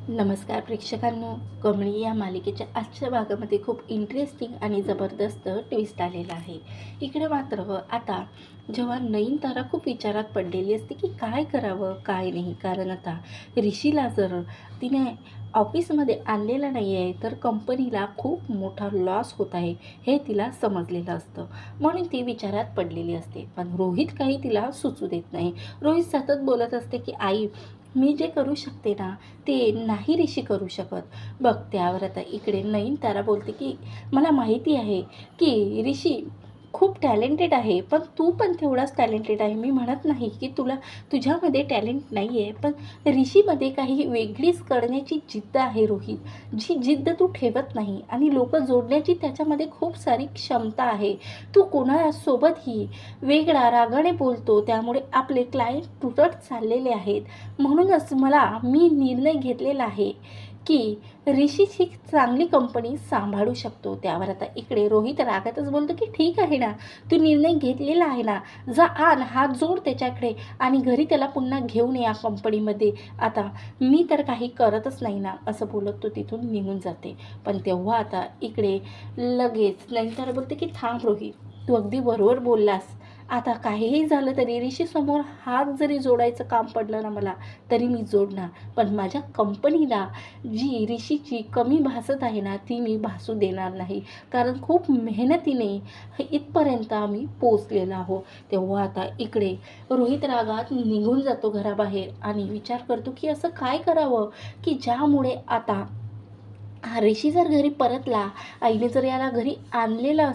नमस्कार प्रेक्षकांनो. कमळी या मालिकेच्या आजच्या भागामध्ये खूप इंटरेस्टिंग आणि जबरदस्त ट्विस्ट आलेला आहे. इकडे मात्र आता जेव्हा नयनतारा खूप विचारात पडलेली असते की काय करावं काय नाही, कारण आता ऋषीला जर तिने ऑफिसमध्ये आणलेलं नाही आहे तर कंपनीला खूप मोठा लॉस होत आहे हे तिला समजलेलं असतं. म्हणून ती विचारात पडलेली असते, पण रोहित काही तिला सुचू देत नाही. रोहित सतत बोलत असते की आई, मी जे करू शकते ना ते नाही ऋषी करू शकत. बघ त्यावर आता इकडे नयनतारा बोलते की मला माहिती आहे की ऋषी खूप टॅलेंटेड आहे, पण तू पण तेवढाच टॅलेंटेड आहे. मी म्हणत नाही की तुझ्यामध्ये टॅलेंट नाही आहे, पण ऋषीमध्ये काही वेगळीच करण्याची जिद्द आहे रोहित, जी जिद्द तू ठेवत नाही आणि लोक जोडण्याची त्याच्यामध्ये खूप सारी क्षमता आहे. तू कोणासोबतही वेगळा रागाने बोलतो, त्यामुळे आपले क्लायंट तुटत चाललेले आहेत. म्हणूनच मी निर्णय घेतलेला आहे की ऋषीची चांगली कंपनी सांभाळू शकतो. त्यावर आता इकडे रोहित रागातच बोलतो की ठीक आहे ना, तू निर्णय घेतलेला आहे ना, जा आण हात जोड त्याच्याकडे आणि घरी त्याला पुन्हा घेऊन या कंपनीमध्ये. आता मी तर काही करतच नाही ना, असं बोलत तो तिथून निघून जाते. पण तेव्हा आता इकडे लगेच नंतर बोलते की थांब रोहित, तू अगदी बरोबर बोललास. आता काहीही झालं तरी ऋषीसमोर हात जरी जोडायचं काम पडलं ना मला, तरी मी जोडणार. पण माझ्या कंपनीला जी ऋषीची कमी भासत आहे ना ती मी भासू देणार नाही, कारण खूप मेहनतीने इथपर्यंत आम्ही पोचलेलो आहोत. तेव्हा आता इकडे रोहित रागात निघून जातो घराबाहेर आणि विचार करतो की असं काय करावं की ज्यामुळे आता हा ऋषी जर घरी परतला, आईने जर याला घरी आणलेलं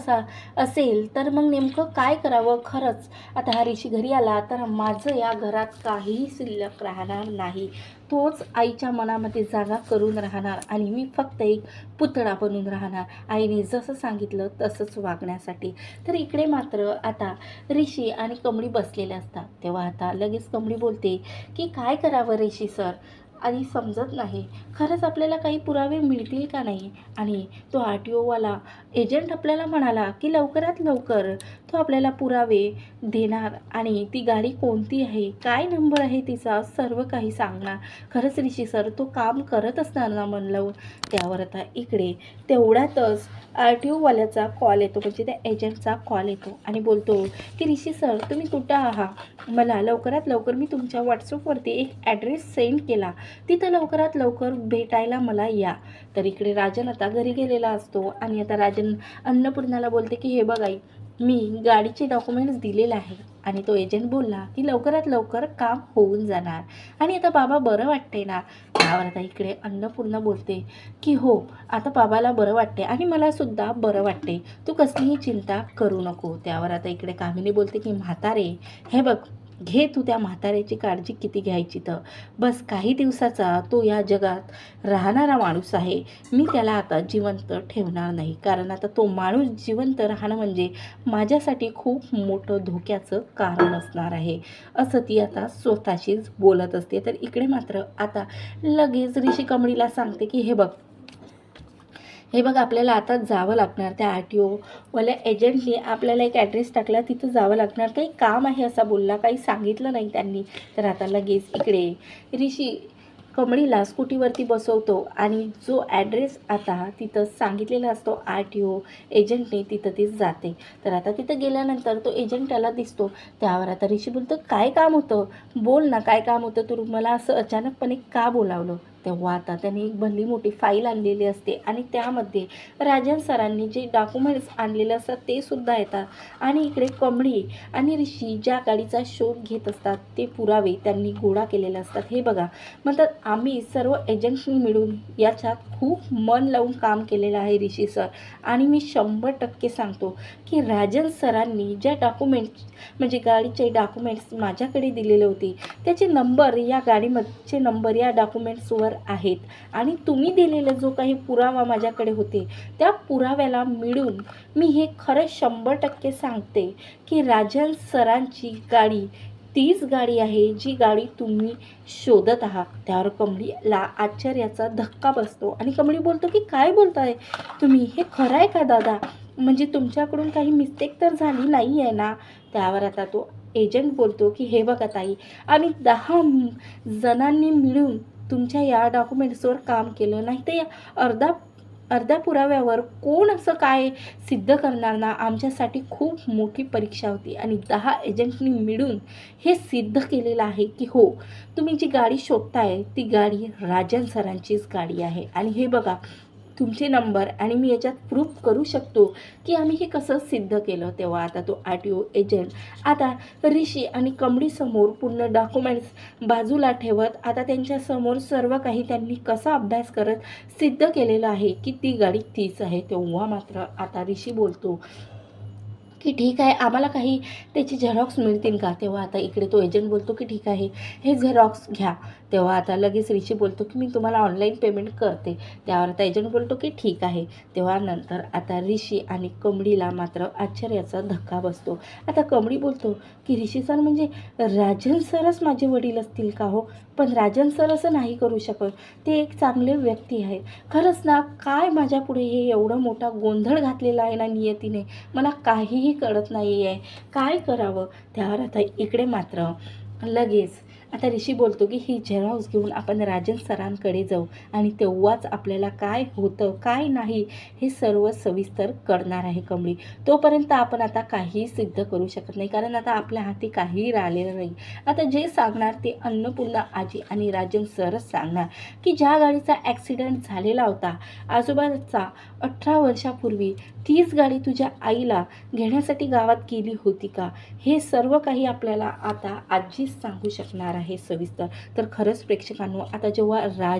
असेल तर मग नेमकं काय करावं. खरंच आता हा ऋषी घरी आला तर माझं या घरात काहीही शिल्लक राहणार नाही. तोच आईच्या मनामध्ये जागा करून राहणार आणि मी फक्त एक पुतळा बनून राहणार, आईने जसं सांगितलं तसंच वागण्यासाठी. तर इकडे मात्र आता ऋषी आणि कमळी बसलेले असतात. तेव्हा आता लगेच कमळी बोलते की काय करावं ऋषी सर, आणि समजत नाही. खरंच आपल्याला काही पुरावे मिळतील का नाही. आणि तो आर-टी-ओवाला एजंट आपल्याला म्हणाला की लवकरात लवकर तो आपल्याला पुरावे देणार आणि ती गाडी कोणती आहे, काय नंबर आहे तिचा, सर्व काही सांगणार. खरंच ऋषी सर तो काम करत असणार ना मन लावून. त्यावर आता इकडे तेवढ्यातच आर-टी-ओवाल्याचा कॉल येतो, म्हणजे त्या एजंटचा कॉल येतो आणि बोलतो की ऋषी सर तुम्ही कुठं आहात, मला लवकरात लवकर मी तुमच्या व्हॉट्सअपवरती एक ॲड्रेस सेंड केला, तिथं लवकरात लवकर भेटायला मला या. तर इकडे राजन आता घरी गेलेला असतो आणि आता राजन अन्नपूर्णाला बोलते की हे बघ आई, मी गाडीचे डॉक्युमेंट्स दिलेले आहे आणि तो एजंट बोलला की लवकरात लवकर काम होऊन जाणार आणि आता बाबा बरं वाटते ना. त्यावर आता इकडे अन्नपूर्णा बोलते की हो, आता बाबाला बरं वाटते आणि मलासुद्धा बरं वाटते, तू कसलीही चिंता करू नको. त्यावर आता इकडे कामिनी बोलते की म्हातारे, हे बघ घे तू त्या म्हाताऱ्याची काळजी किती घ्यायची, तर बस काही दिवसाचा तो या जगात राहणारा माणूस आहे. मी त्याला आता जिवंत ठेवणार नाही, कारण आता तो माणूस जिवंत राहणं म्हणजे माझ्यासाठी खूप मोठं धोक्याचं कारण असणार आहे, असं ती आता स्वतःशीच बोलत असते. तर इकडे मात्र आता लगेच ऋषी कमळीला सांगते की हे बघ आपल्याला आता जावं लागणार, त्या आर-टी-ओवाल्या एजंटनी आपल्याला एक ॲड्रेस टाकला, तिथं जावं लागणार, काही काम आहे असा बोलला, काही सांगितलं नाही त्यांनी. तर आता लगेच इकडे ऋषी कमळीला स्कूटीवरती बसवतो आणि जो ॲड्रेस आता तिथं सांगितलेला असतो आर-टी-ओ एजंटने, तिथं ती जाते. तर आता तिथं गेल्यानंतर तो एजंट त्याला दिसतो. त्यावर आता ऋषी बोलतो काय काम होतं, बोल ना काय काम होतं, तू मला असं अचानकपणे का बोलावलं. तेव्हा आता त्याने एक भली मोठी फाईल आणलेली असते आणि त्यामध्ये राजन सरांनी जे डॉक्युमेंट्स आणलेले असतात ते सुद्धा येतात आणि इकडे कमळी आणि ऋषी ज्या गाडीचा शोध घेत असतात ते पुरावे त्यांनी गोळा केलेले असतात. हे बघा, म्हणतात आम्ही सर्व एजंट्सनी मिळून याच्यात खूप मन लावून काम केलेलं आहे ऋषी सर, आणि मी 100% सांगतो की राजन सरांनी ज्या डॉक्युमेंट्स म्हणजे गाडीचे डॉक्युमेंट्स माझ्याकडे दिलेले होते त्याचे नंबर या गाडीचे नंबर या डॉक्युमेंट्सवर आहेत आणि तुम्ही दिलेला जो काही पुरावा माझ्याकडे होते त्या पुराव्याला मिळून मी हे खरं 100% सांगते की राजन सरांची गाडी तीच गाडी आहे जी गाडी तुम्ही शोधत आहात. त्यावर कमळीला आश्चर्याचा धक्का बसतो आणि कमळी बोलतो की काय बोलताय तुम्ही, हे खरं आहे का दादा, म्हणजे तुमच्याकडून काही मिस्टेक तर झाली नाही आहे ना. त्यावर आता तो एजंट बोलतो की हे बघा ताई, आम्ही 10 जणांनी मिळून तुमच्या या डॉक्युमेंट्सवर काम केलं नाही तर या अर्ध्या पुराव्यावर कोण असं काय सिद्ध करणार ना. आमच्यासाठी खूप मोठी परीक्षा होती आणि 10 एजंटनी मिळून हे सिद्ध केलेलं आहे की हो, तुम्ही जी गाडी शोधताय ती गाडी राजन सरांचीच गाडी आहे. आणि हे बघा तुमचे नंबर आणि मी याच्यात प्रूफ करू शकतो की आम्ही हे कसं सिद्ध केलं. तेव्हा आता तो RTO एजंट आता ऋषी आणि कमळीसमोर पूर्ण डॉक्युमेंट्स बाजूला ठेवत आता त्यांच्यासमोर सर्व काही त्यांनी कसा अभ्यास करत सिद्ध केलेलं आहे की ती गाडी तीच आहे. तेव्हा मात्र आता ऋषी बोलतो की ठीक आहे, आम्हाला काही त्याची झेरॉक्स मिळतील का. तेव्हा आता इकडे तो एजंट बोलतो की ठीक आहे, हे झेरॉक्स घ्या. तेव्हा आता लगेच ऋषी बोलतो की मी तुम्हाला ऑनलाईन पेमेंट करते. त्यावर आता एजंट बोलतो की ठीक आहे. तेव्हा नंतर आता ऋषी आणि कमळीला मात्र आश्चर्याचा धक्का बसतो. आता कमळी बोलतो की ऋषी सर म्हणजे राजन सरच माझे वडील असतील का हो. पण राजन सर असं नाही करू शकत, ते एक चांगले व्यक्ती आहे. खरंच ना, काय माझ्यापुढे हे एवढं मोठा गोंधळ घातलेला आहे ना नियतीने, मला काहीही कळत नाही आहे, काय करावं. त्यावर आता इकडे मात्र लगेच आता ऋषी बोलतो की ही झेरॉक्स घेऊन आपण राजन सरांकडे जाऊ आणि तेव्हाच आपल्याला काय होतं काय नाही हे सर्व सविस्तर कळणार आहे कमळी. तोपर्यंत आपण आता काही सिद्ध करू शकत नाही, कारण आता आपल्या हाती काहीही राहिलेलं नाही. आता जे सांगणार ते अन्नपूर्णा आजी आणि राजन सरच सांगणार की ज्या गाडीचा ॲक्सिडेंट झालेला होता आजोबाचा 18 वर्षापूर्वी, तीच गाडी तुझ्या आईला घेण्यासाठी गावात गेली होती का. हे सर्व काही आपल्याला आता आजीच सांगू शकणार आहे सविस्तर. तर खरंच प्रेक्षकांनो, आता जेव्हा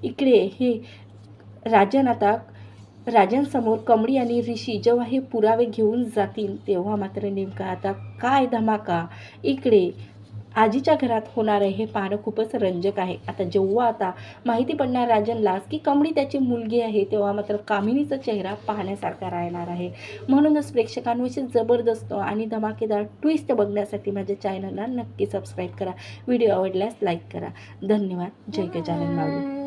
इकडे हे राजन आता राजांसमोर कमळी आणि ऋषी जेव्हा हे पुरावे घेऊन जातील तेव्हा मात्र नेमका आता काय धमाका इकडे आजीच्या घरात होणार आहे हे पाहणं खूपच रंजक आहे. आता जेव्हा आता माहिती पडणार राजनला की कमळी त्याची मुलगी आहे तेव्हा मात्र कामिनीचा चेहरा पाहण्यासारखा राहणार आहे. म्हणूनच प्रेक्षकांनो, जबरदस्त आणि धमाकेदार ट्विस्ट बघण्यासाठी माझ्या चॅनलला नक्की सबस्क्राईब करा. व्हिडिओ आवडल्यास लाईक करा. धन्यवाद. जय गजानन माऊली.